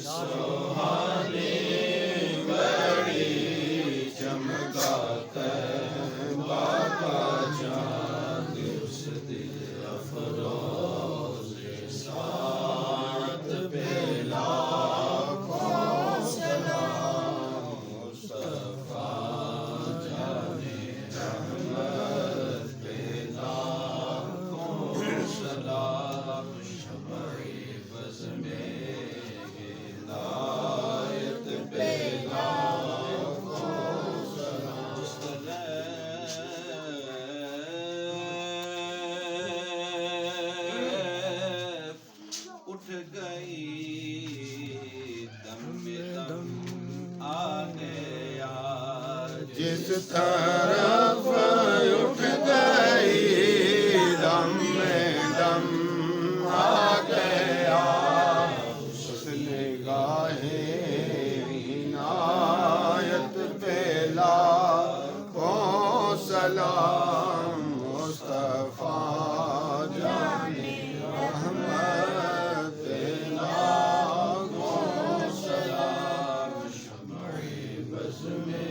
سہانی بڑی چمکا طیبہ کا چاند اس دل افروز ساعت پہ لاکھوں سلام مصطفیٰ جانے رحمت پہ لاکھوں سلام شمعِ بز میں ہدایت پہ لاکھوں سلام اٹھ گئی دم دم آنے جس طرف اٹھ گئی دم دم آ گیا اس نگاہ عنایت پہ لاکھوں سلام مصطفیٰ جانے رحمت پہ لاکھوں سلام شمعِ بز میں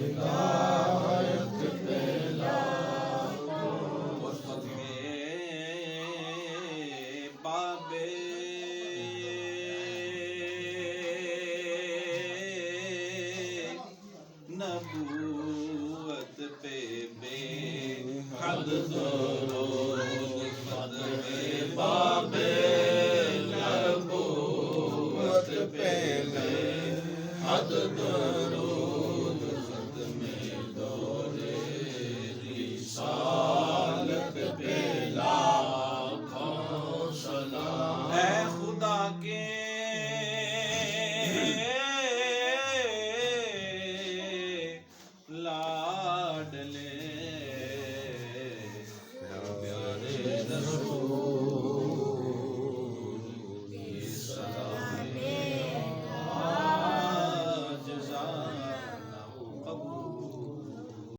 ہدایت پہ لاکھوں بابے نبوت پہ بے حد درود ختم بابے نبوت پہ بے حد درود